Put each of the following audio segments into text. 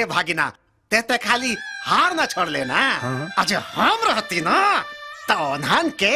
ए भागिना ते खाली हार ना छोड़ लेना। अजय हम रहती ना तो उन्हन के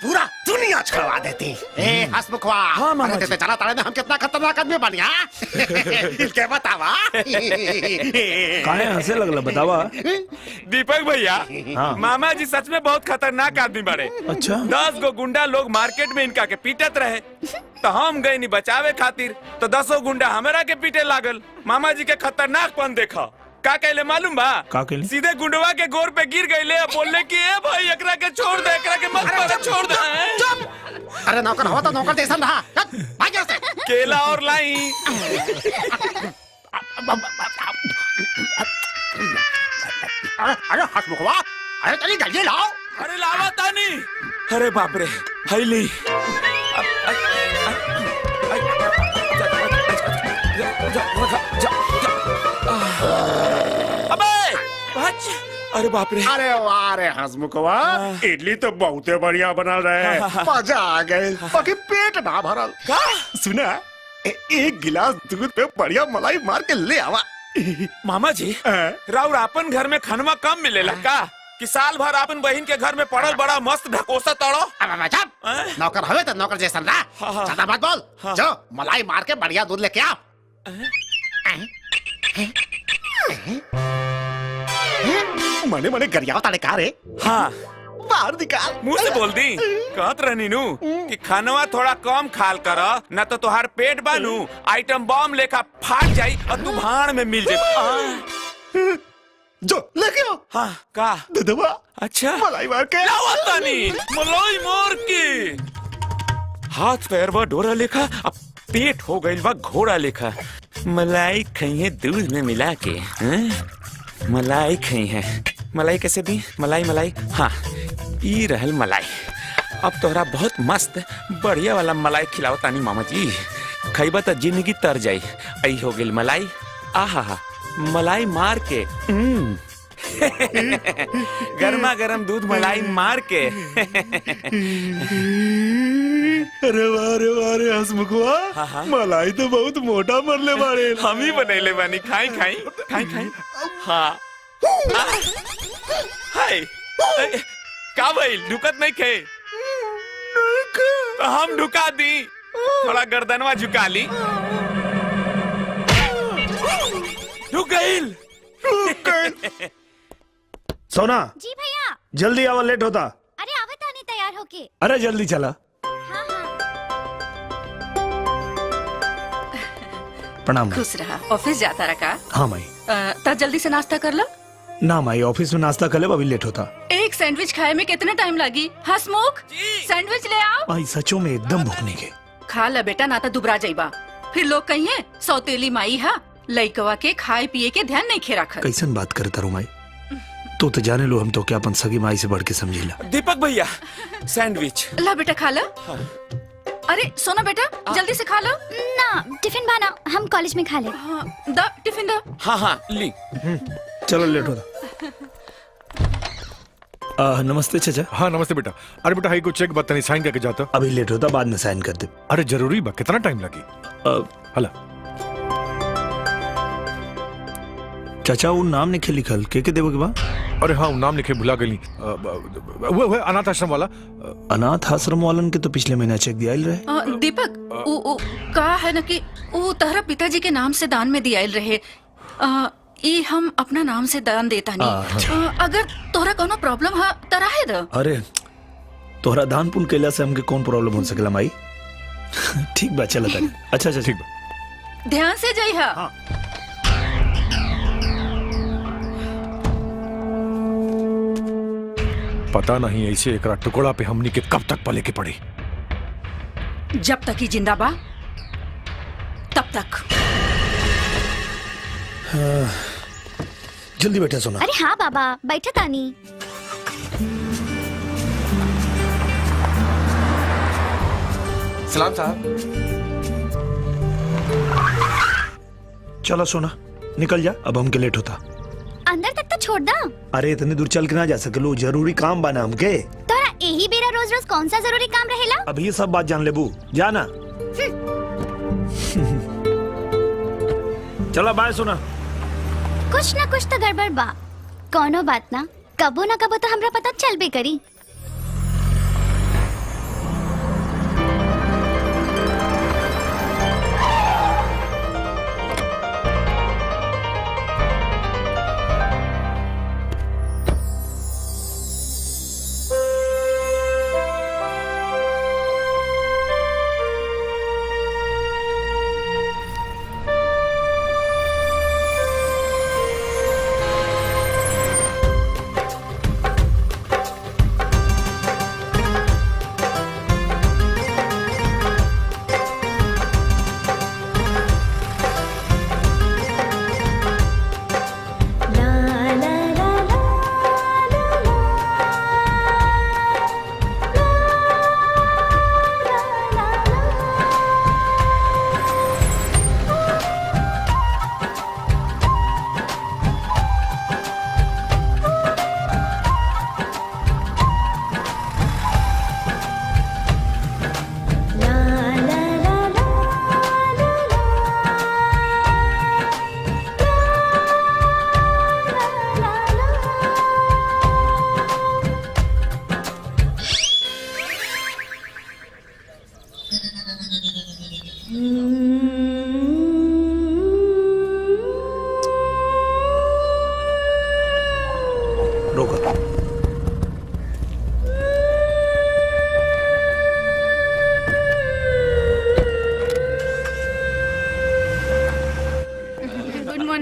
पूरा दुनिया छुड़वा देती। ए हसमुखवा, ते चला तारे ना हम कितना खतरनाक आदमी बनिया। इनके बतावा काहे हंसे लगला बतावा। दीपक भैया, मामा जी सच में बहुत खतरनाक आदमी बड़े। अच्छा 10 गो गुंडा लोग मार्केट में इनका के पीटत रहे तो हम गए नहीं बचावे खातिर, तो 10 गुंडा हमारा के पीटे लागल। मामा जी के खतरनाकपन देखा। का कहले मालूम बा? का कहले? सीधे गुंडवा के गोर पे गिर गईले और बोलले कि ए भाई एकरा के छोड़ दे, एकरा के मत मार, छोड़ दे। अरे नौकर हुआ तो नौकर जैसा रहा। भाग यहाँ से। केला और लाई। अरे हसमुखवा, अरे तेरी जल्दी लाओ। अरे लावा तानी। अरे बाप रे, हैली। अरे बाप रे। अरे वाह रे हसमुखवा, इडली तो बहुते बढ़िया बना रहे। मजा आ गए, बाकी पेट ना भरल। सुना, एक गिलास दूध पे बढ़िया मलाई मार के ले आवा। मामा जी, राउर अपन घर में खनवा कम मिलेला का? कि साल भर अपन बहन के घर में पड़ल बड़ा मस्त ढकोसा तड़ो। नौकर हवे तो नौकर जैसा रहा। ज्यादा बात बोल। जो मलाई मार के बढ़िया दूध लेके आओ। मने मने गरियाओ ताने का रे? हाँ, बाहर निकाल। मुंह से बोल दी। कहत रहनी नू कि खानवा थोड़ा कम खाल कर, न तो तुहार पेट बानू आइटम बम लेखा फाट जाई और तू भाड़ में मिल जाए। जो लेके आओ। हाँ का दूधवा। अच्छा मलाई मार के लावतानी। मलाई मार के हाथ पैर बा डोरा लेखा, अब पेट हो गइल बा घोड़ा लेखा। मलाई खइए दूध में मिला के। मलाई खई है। मलाई कैसे दी? मलाई मलाई, हाँ ई रहल मलाई। अब तोहरा बहुत मस्त बढ़िया वाला मलाई खिलाओ तानी मामा जी। खइबा त जिंदगी तर जाई। आई हो गेल मलाई। आहा मलाई मार के गर्मा गर्म दूध मलाई मार के। अरे वारे हसमुखवा, मलाई तो बहुत मोटा मरले बारे। हम ही बनैले बानी। खाई खाई खाई खाई। हाँ हाय का भइल? ढुकत नहीं खे तो हम ढुका दी। थोड़ा गर्दनवा झुका ली। ढुक गइल। सोना जी भैया। जल्दी आवा, लेट होता। अरे आवत आनी तैयार होके। अरे जल्दी चला। हाँ हाँ। प्रणाम। खुश रहा। ऑफिस जाता रहा का? हाँ माई। तब जल्दी से नाश्ता कर लो। ना माई, ऑफिस में नाश्ता कर ले, अभी लेट होता। एक सैंडविच खाए में कितना टाइम लगी? हसमुख सैंडविच ले आओ। माई सचो में एकदम भूख नहीं के। खा ला बेटा, ना तो दुबरा जाइबा। फिर लोग कहिए सौतेली माई हा, लइकवा के खाए पिए के ध्यान नहीं खे रखत। कैसन बात करता रू माई? तो जाने लो हम तो क्या अपन सगी माई से बढ़ के समझीला। दीपक भैया सैंडविच ला बेटा खा ला। अरे सोना बेटा जल्दी से खा लो। ना टिफिन बना, हम कॉलेज में खा ले। हाँ, दा टिफिन दा। हाँ हाँ ली। चलो लेट होता। नमस्ते चाचा। हाँ नमस्ते बेटा। अरे बेटा हाई को चेक बतानी, साइन करके जाता। अभी लेट होता, बाद में साइन कर दे। अरे जरूरी बा, कितना टाइम लगी? हला चाचा वो नाम नहीं लिखल के देवो के बा? अरे हाँ नाम लिखे भुला गई। वो अनाथ आश्रम वाला। अनाथ आश्रम वालन के तो पिछले महीना चेक दिया रहे। दीपक कहा है न कि वो तहरा पिताजी के नाम से दान में दिया रहे। ये हम अपना नाम से दान देता नहीं। अगर तोहरा कोनो प्रॉब्लम है तरा है द। अरे तोहरा दान पुण्य कैला से हमके कौन प्रॉब्लम हो सकेला माई? ठीक बा चला तक। अच्छा ठीक बा। ध्यान से जाई हा। हाँ। पता नहीं ऐसे एक टुकड़ा पे हमनी के कब तक पले के पड़ी। जब तक ही जिंदा बा तब तक। जल्दी बैठा सोना। अरे हाँ बाबा बैठा तानी। सलाम साहब। चलो सोना निकल जा, अब हमके लेट होता। अंदर तक तो छोड़ दा। अरे इतनी दूर चल के ना जा सकलो, जरूरी काम बना हमके। तोरा यही बेरा रोज रोज कौन सा जरूरी काम रहेला? अब ये सब बात जान लेबू, जाना। चला बाय सोना। कुछ ना कुछ तो गड़बड़ बा। कोनो बात ना, कबो ना कबो तो हमरा पता चलबे करी। रोको।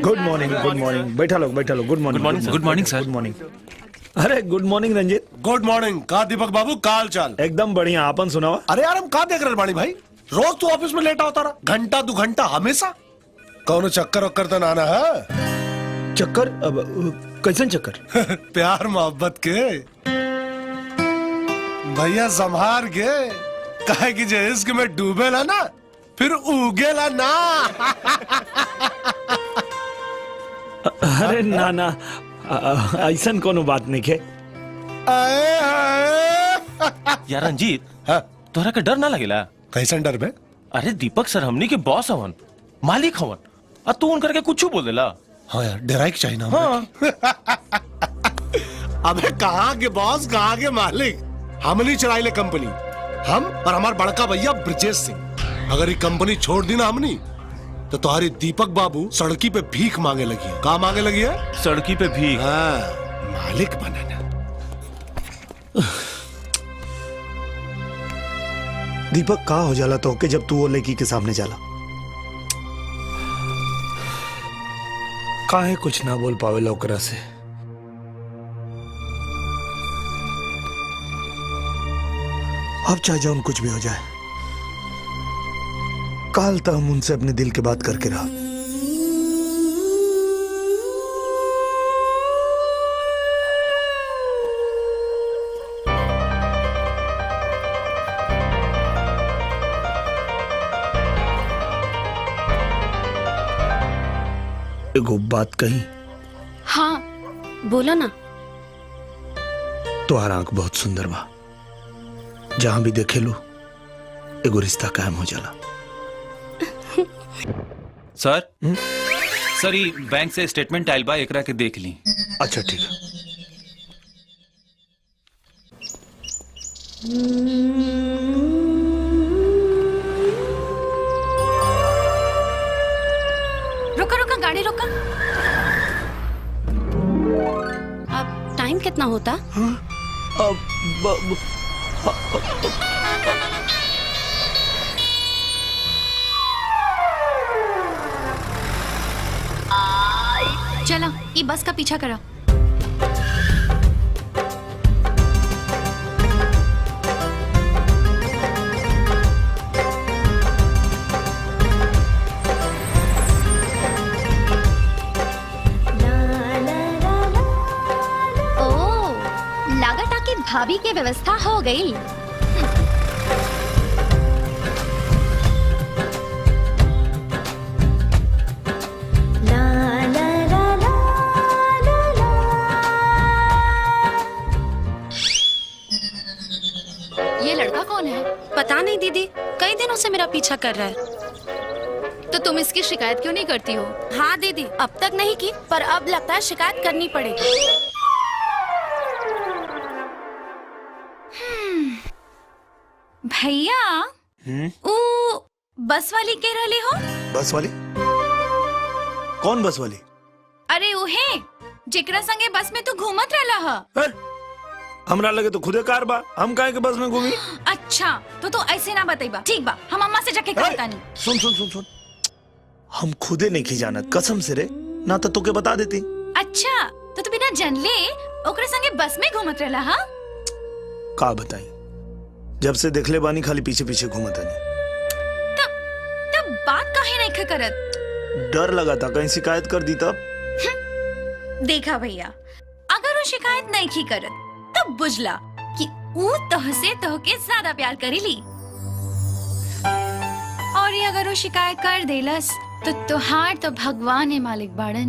Good morning. बैठा लो। Good morning sir. Good morning. अरे good morning Ranjeet. Good morning. का दीपक बाबू काल चाल? एकदम बढ़िया। आपन सुनावा। अरे यार हम का देख रहे बाणी भाई, रोज तू ऑफिस में लेट होता रहा, घंटा 2 घंटा हमेशा। कौन चक्कर वक्कर तो नाना है? चक्कर? अब कैसन चक्कर? प्यार मोहब्बत के भैया संभार के, काहे कि जे इश्क में डूबेला ना फिर उगेला ना। अरे ना ऐसन कोनो बात नहीं है। यार रंजीत, हाँ? तोहरा के डर ना लगेला? कैसन डर बे? अरे दीपक सर हमनी के बॉस हवन, मालिक हवन, और तू उनकर के कुछ बोल देला। हाँ यार, डराई चाहिए ना। हाँ। अबे कहाँ के बॉस, कहाँ के मालिक? हमनी चलाई ले कंपनी, हम और हमार बड़का भैया ब्रजेश सिंह। अगर ये कंपनी छोड़ दी ना हमनी, तो तुम्हारी दीपक बाबू सड़की पे भीख मांगे लगी है। कहाँ मांगे लगी है? सड़की पे भी। हाँ, मालिक बनाना। दीपक का हो जाला तो के जब तू वो लड़की के सामने जाला? काहे कुछ ना बोल पावे ओकरा से? अब चाहे जाऊन कुछ भी हो जाए, काल तक हम उनसे अपने दिल की बात करके रहा। एगो बात कही? हाँ बोलो ना। तुम्हारा आंख बहुत सुंदर बा, जहां भी देखे लो एगो रिश्ता कायम हो जाला। सर सर ये बैंक से स्टेटमेंट आइल बा, एकरा के देख ली। अच्छा ठीक है। रुका गाड़ी रुका। अब टाइम कितना होता? चलो ये बस का पीछा करा। भाभी की व्यवस्था हो गई। ये लड़का कौन है? पता नहीं दीदी, कई दिनों से मेरा पीछा कर रहा है। तो तुम इसकी शिकायत क्यों नहीं करती हो? हाँ दीदी, अब तक नहीं की, पर अब लगता है शिकायत करनी पड़ेगी। भैया, वो बस वाली कह रहे हो? बस वाली? कौन बस वाली? अरे उहे जेकरा संगे बस में तू घूमत रहला ह। हमरा लगे तो खुदे कार बा, हम काहे के बस में घूमी? अच्छा, तो ऐसे ना बताइबा। ठीक बा, हम अम्मा से जाके कहता नहीं। सुन सुन सुन सुन, हम खुदे नहीं की जानत, कसम से रे, ना तो तोके बता देती। अच्छा, तो तू बिना जानले ओकरे संगे बस में घूमत रहला हा? का बताई, जब से देखले बानी खाली पीछे पीछे घूमत है। तब बात काहे नहीं करत? डर लगा था कहीं शिकायत कर दी तब। देखा भैया, अगर वो शिकायत नहीं की करत तब बुझला कि वो तोहसे तोहके ज्यादा प्यार करेली, और ये अगर वो शिकायत कर देलस तो तुहार तो भगवान है मालिक बाड़न।